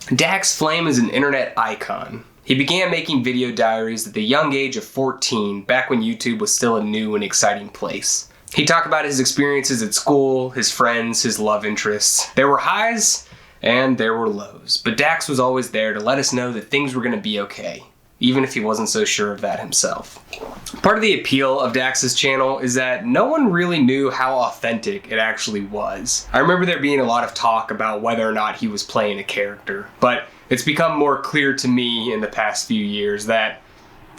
Daxflame is an internet icon. He began making video diaries at the young age of 14, back when YouTube was still a new and exciting place. He talked about his experiences at school, his friends, his love interests. There were highs and there were lows, but Dax was always there to let us know that things were going to be okay, even if he wasn't so sure of that himself. Part of the appeal of Dax's channel is that no one really knew how authentic it actually was. I remember there being a lot of talk about whether or not he was playing a character, but it's become more clear to me in the past few years that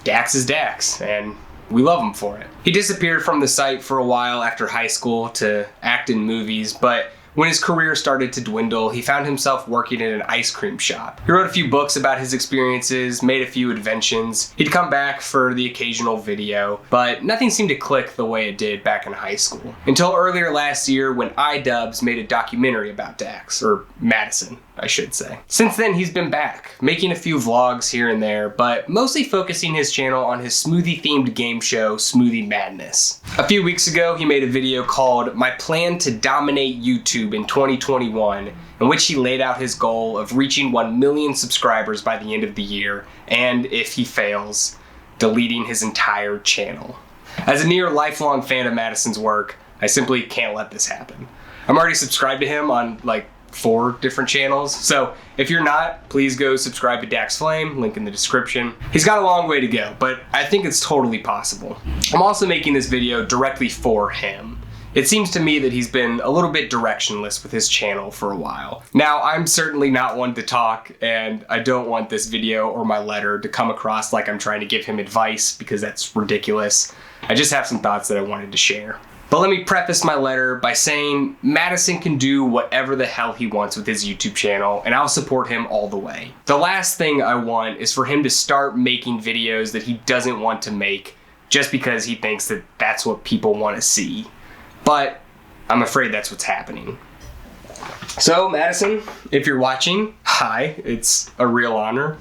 Dax is Dax, and we love him for it. He disappeared from the site for a while after high school to act in movies, but when his career started to dwindle, he found himself working in an ice cream shop. He wrote a few books about his experiences, made a few inventions. He'd come back for the occasional video, but nothing seemed to click the way it did back in high school. Until earlier last year when iDubbbz made a documentary about Dax, or Madison, I should say. Since then, he's been back, making a few vlogs here and there, but mostly focusing his channel on his smoothie-themed game show, Smoothie Madness. A few weeks ago, he made a video called My Plan to Dominate YouTube in 2021, in which he laid out his goal of reaching 1 million subscribers by the end of the year, and if he fails, deleting his entire channel. As a near lifelong fan of Madison's work, I simply can't let this happen. I'm already subscribed to him on 4 different channels, so if you're not, please go subscribe to Daxflame, link in the description. He's got a long way to go, but I think it's totally possible. I'm also making this video directly for him. It seems to me that he's been a little bit directionless with his channel for a while. Now, I'm certainly not one to talk, and I don't want this video or my letter to come across like I'm trying to give him advice, because that's ridiculous. I just have some thoughts that I wanted to share. But let me preface my letter by saying Madison can do whatever the hell he wants with his YouTube channel, and I'll support him all the way. The last thing I want is for him to start making videos that he doesn't want to make just because he thinks that that's what people want to see. But I'm afraid that's what's happening. So Madison, if you're watching, hi, it's a real honor.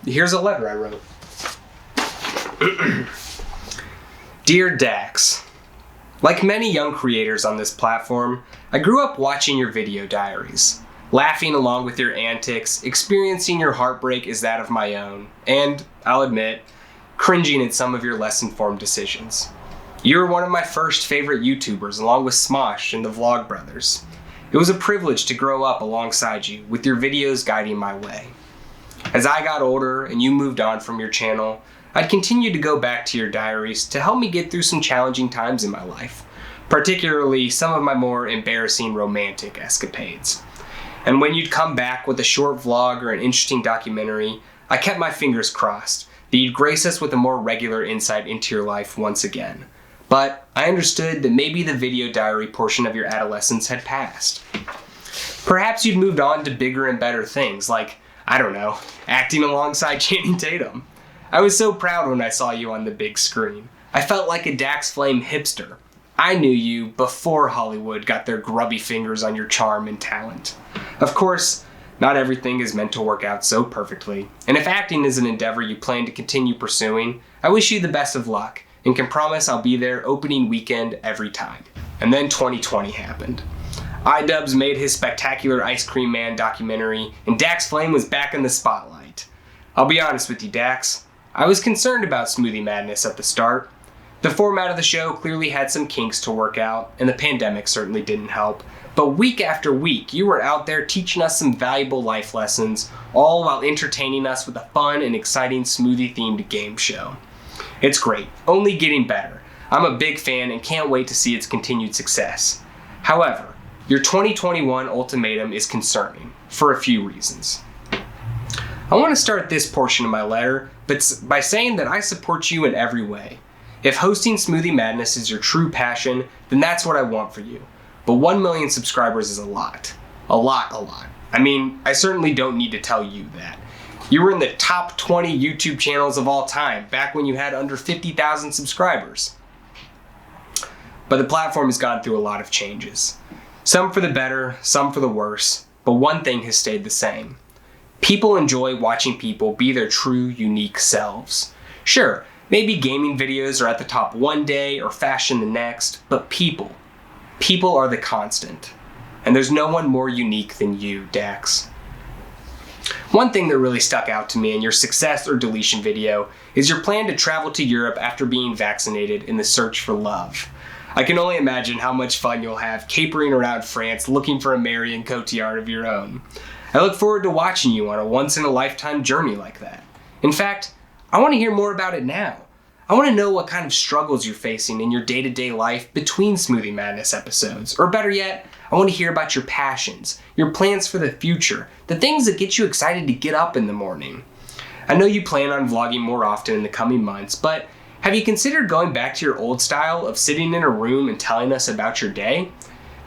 Here's a letter I wrote. Dear Dax, like many young creators on this platform, I grew up watching your video diaries, laughing along with your antics, experiencing your heartbreak as that of my own, and, I'll admit, cringing at some of your less informed decisions. You were one of my first favorite YouTubers, along with Smosh and the Vlog Brothers. It was a privilege to grow up alongside you, with your videos guiding my way. As I got older and you moved on from your channel, I'd continue to go back to your diaries to help me get through some challenging times in my life, particularly some of my more embarrassing romantic escapades. And when you'd come back with a short vlog or an interesting documentary, I kept my fingers crossed that you'd grace us with a more regular insight into your life once again. But I understood that maybe the video diary portion of your adolescence had passed. Perhaps you'd moved on to bigger and better things, like, I don't know, acting alongside Channing Tatum. I was so proud when I saw you on the big screen. I felt like a Daxflame hipster. I knew you before Hollywood got their grubby fingers on your charm and talent. Of course, not everything is meant to work out so perfectly, and if acting is an endeavor you plan to continue pursuing, I wish you the best of luck, and can promise I'll be there opening weekend every time. And then 2020 happened. iDubbbz made his spectacular Ice Cream Man documentary, and Daxflame was back in the spotlight. I'll be honest with you, Dax. I was concerned about Smoothie Madness at the start. The format of the show clearly had some kinks to work out, and the pandemic certainly didn't help. But week after week, you were out there teaching us some valuable life lessons, all while entertaining us with a fun and exciting smoothie-themed game show. It's great, only getting better. I'm a big fan and can't wait to see its continued success. However, your 2021 ultimatum is concerning, for a few reasons. I want to start this portion of my letter by saying that I support you in every way. If hosting Smoothie Madness is your true passion, then that's what I want for you. But 1 million subscribers is a lot. A lot. I mean, I certainly don't need to tell you that. You were in the top 20 YouTube channels of all time, back when you had under 50,000 subscribers. But the platform has gone through a lot of changes. Some for the better, some for the worse, but one thing has stayed the same. People enjoy watching people be their true, unique selves. Sure, maybe gaming videos are at the top one day or fashion the next, but people are the constant. And there's no one more unique than you, Dax. One thing that really stuck out to me in your success or deletion video is your plan to travel to Europe after being vaccinated in the search for love. I can only imagine how much fun you'll have capering around France looking for a Marion Cotillard of your own. I look forward to watching you on a once-in-a-lifetime journey like that. In fact, I want to hear more about it now. I want to know what kind of struggles you're facing in your day-to-day life between Smoothie Madness episodes. Or better yet, I want to hear about your passions, your plans for the future, the things that get you excited to get up in the morning. I know you plan on vlogging more often in the coming months, but have you considered going back to your old style of sitting in a room and telling us about your day?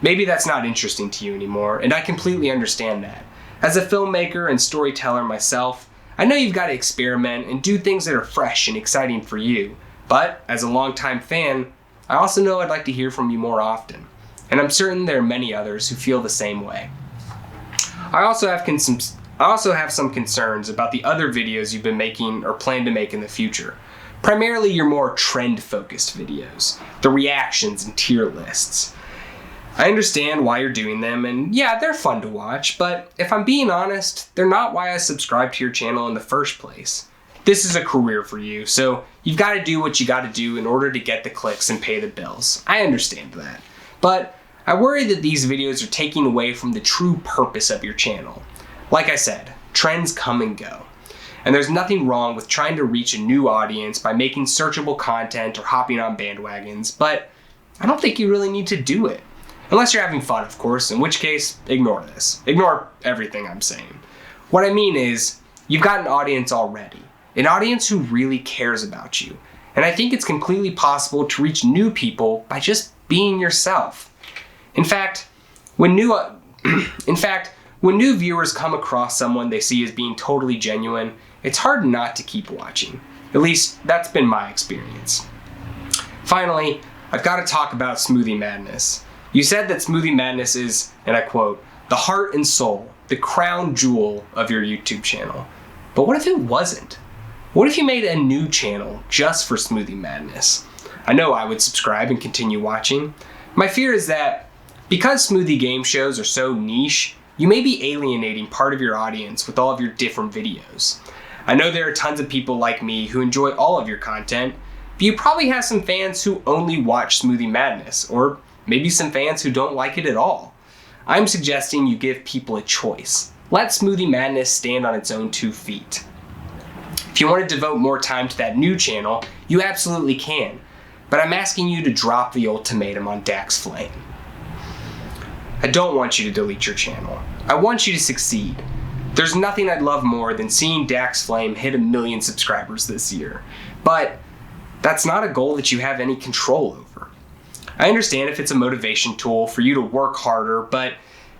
Maybe that's not interesting to you anymore, and I completely understand that. As a filmmaker and storyteller myself, I know you've got to experiment and do things that are fresh and exciting for you. But as a longtime fan, I also know I'd like to hear from you more often. And I'm certain there are many others who feel the same way. I also have some concerns about the other videos you've been making or plan to make in the future. Primarily your more trend-focused videos, the reactions and tier lists. I understand why you're doing them, and yeah, they're fun to watch, but if I'm being honest, they're not why I subscribed to your channel in the first place. This is a career for you, so you've got to do what you got to do in order to get the clicks and pay the bills. I understand that. But I worry that these videos are taking away from the true purpose of your channel. Like I said, trends come and go. And there's nothing wrong with trying to reach a new audience by making searchable content or hopping on bandwagons, but I don't think you really need to do it. Unless you're having fun, of course, in which case, ignore this. Ignore everything I'm saying. What I mean is, you've got an audience already. An audience who really cares about you. And I think it's completely possible to reach new people by just being yourself. In fact, when new viewers come across someone they see as being totally genuine, it's hard not to keep watching. At least, that's been my experience. Finally, I've got to talk about Smoothie Madness. You said that Smoothie Madness is, and I quote, the heart and soul, the crown jewel of your YouTube channel. But what if it wasn't? What if you made a new channel just for Smoothie Madness? I know I would subscribe and continue watching. My fear is that because smoothie game shows are so niche, you may be alienating part of your audience with all of your different videos. I know there are tons of people like me who enjoy all of your content, but you probably have some fans who only watch Smoothie Madness, or maybe some fans who don't like it at all. I'm suggesting you give people a choice. Let Smoothie Madness stand on its own 2 feet. If you want to devote more time to that new channel, you absolutely can, but I'm asking you to drop the ultimatum on Daxflame. I don't want you to delete your channel. I want you to succeed. There's nothing I'd love more than seeing Daxflame hit 1 million subscribers this year, but that's not a goal that you have any control over. I understand if it's a motivation tool for you to work harder, but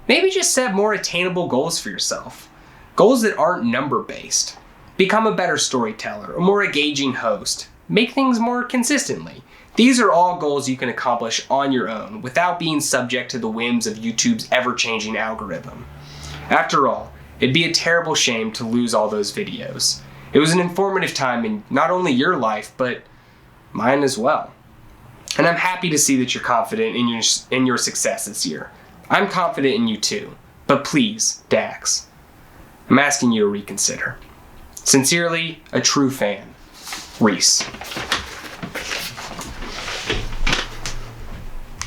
maybe just set more attainable goals for yourself. Goals that aren't number-based. Become a better storyteller, a more engaging host. Make things more consistently. These are all goals you can accomplish on your own without being subject to the whims of YouTube's ever-changing algorithm. After all, it'd be a terrible shame to lose all those videos. It was an informative time in not only your life, but mine as well. And I'm happy to see that you're confident in your success this year. I'm confident in you too. But please, Dax, I'm asking you to reconsider. Sincerely, a true fan, Reese.